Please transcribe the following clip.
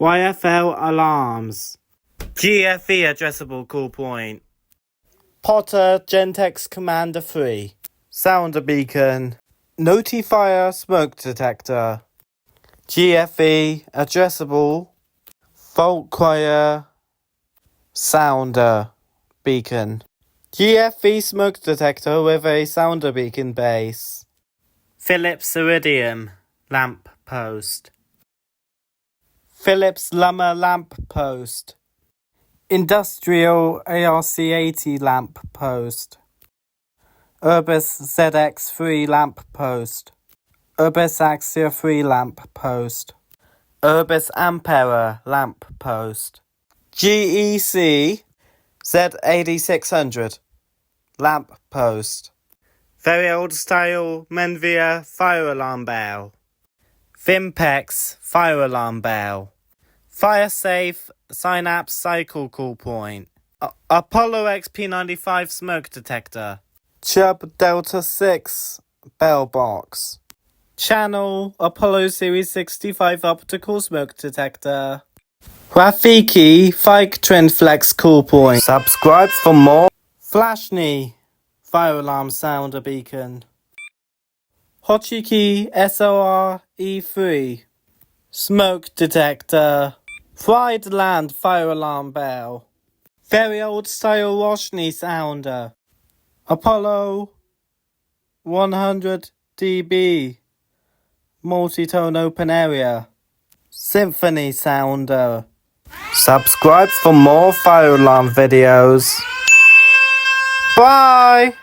YFL alarms. GFE addressable call point. Potter Gentex Commander 3. Sounder beacon. Notifier smoke detector. GFE addressable. Fault choir. Sounder beacon. GFE smoke detector with a sounder beacon base. Philips Iridium lamp post. Philips Lummer lamp post. Industrial ARC80 lamp post. Urbis ZX3 lamp post. Urbis Axia 3 lamp post. Urbis Ampera lamp post. GEC Z8600 lamp post. Very old style Menvia fire alarm bell. Vimpex fire alarm bell. Fire safe Synapse cycle call point. Apollo XP95 smoke detector. Chubb Delta 6 bellbox. Channel Apollo Series 65 optical smoke detector. Rafiki Fike Trend Flex cool point. Subscribe for more. Flashney fire alarm sounder beacon. Hochiki SOR E3 smoke detector. Fried Land fire alarm bell. Very old style Roshni sounder. Apollo 100 dB multi-tone open area. Symphony sounder. Subscribe for more fire alarm videos. Bye!